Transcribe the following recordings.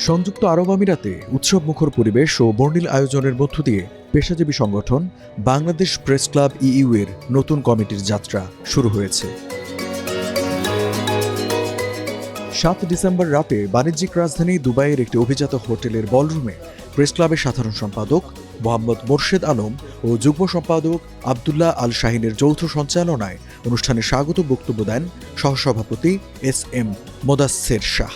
সংযুক্ত আরব আমিরাতে উৎসবমুখর পরিবেশ ও বর্ণিল আয়োজনের মধ্য দিয়ে পেশাজীবী সংগঠন বাংলাদেশ প্রেস ক্লাব ইইউ এর নতুন কমিটির যাত্রা শুরু হয়েছে। ৭ ডিসেম্বর রাতে বাণিজ্যিক রাজধানী দুবাইয়ের একটি অভিজাত হোটেলের বলরুমে প্রেস ক্লাবের সাধারণ সম্পাদক মোহাম্মদ মোর্শেদ আলম ও যুগ্ম সম্পাদক আবদুল্লাহ আল শাহিনের যৌথ সঞ্চালনায় অনুষ্ঠানে স্বাগত বক্তব্য দেন সহসভাপতি এস.এম. মোদাচ্ছের শাহ।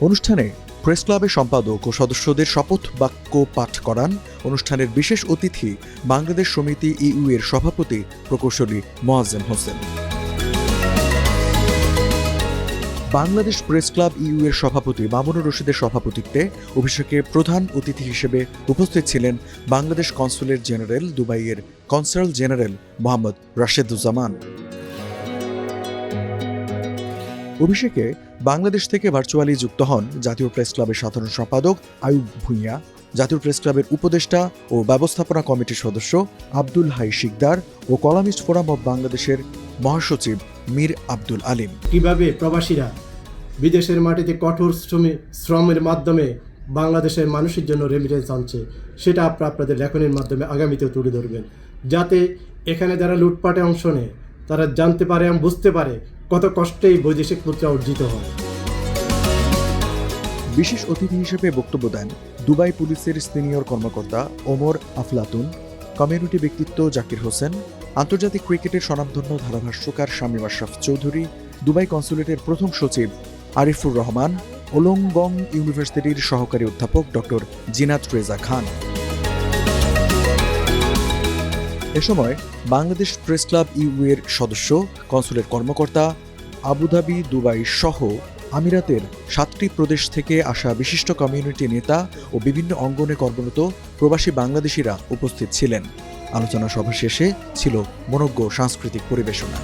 অনুষ্ঠানে প্রেস ক্লাবের সম্পাদক ও সদস্যদের শপথ বাক্য পাঠ করান অনুষ্ঠানের বিশেষ অতিথি বাংলাদেশ সমিতি ইইউ এর সভাপতি প্রকৌশলী Moazzem Hossain. Bangladesh press club EU এর সভাপতি মামুনুর রশিদের সভাপতিত্বে অভিষেকে প্রধান অতিথি হিসেবে উপস্থিত ছিলেন বাংলাদেশ কনসুলেট জেনারেল দুবাইয়ের কনসাল জেনারেল মোহাম্মদ রাশেদুজ্জামান। অভিষেকে বাংলাদেশ থেকে ভার্চুয়ালি যুক্ত হন জাতীয় প্রেস ক্লাবের সাধারণ সম্পাদক আয়ুব ভূঁইয়া, জাতীয় প্রেস ক্লাবের উপদেষ্টা ও ব্যবস্থাপনা কমিটির সদস্য আব্দুল হাই শিকদার ও কলামিস্ট ফোরাম অব বাংলাদেশের মহাসচিব মীর আব্দুল আলিম। কিভাবে প্রবাসীরা বিদেশের মাটিতে কঠোর শ্রমের মাধ্যমে বাংলাদেশের মানুষের জন্য রেমিটেন্স আনছে, সেটা আপনাদের লেখনের মাধ্যমে আগামীতেও তুলে ধরবেন, যাতে এখানে যারা লুটপাটে অংশ নেয় তারা জানতে পারে এবং বুঝতে পারে কত কষ্টেই বৈদেশিক মুদ্রা অর্জিত হয়। বিশেষ অতিথি হিসেবে বক্তব্য দেন দুবাই পুলিশের সিনিয়র কর্মকর্তা ওমর আফলাতুন, কমিউনিটি ব্যক্তিত্ব জাকির হোসেন, আন্তর্জাতিক ক্রিকেটের স্বনামধন্য ধারাভাষ্যকার শামীম আশরাফ চৌধুরী, দুবাই কনসুলেটের প্রথম সচিব আরিফুর রহমান, ওলংগং ইউনিভার্সিটির সহকারী অধ্যাপক ডক্টর জিনাত রেজা খান। এ সময় বাংলাদেশ প্রেস ক্লাব ইইউ এর সদস্য, কনসুলেট কর্মকর্তা, আবুধাবি, দুবাই সহ আমিরাতের 7টি প্রদেশ থেকে আসা বিশিষ্ট কমিউনিটি নেতা ও বিভিন্ন অঙ্গনে কর্মরত প্রবাসী বাংলাদেশিরা উপস্থিত ছিলেন। আলোচনা সভা শেষে ছিল মনোজ্ঞ সাংস্কৃতিক পরিবেশনা।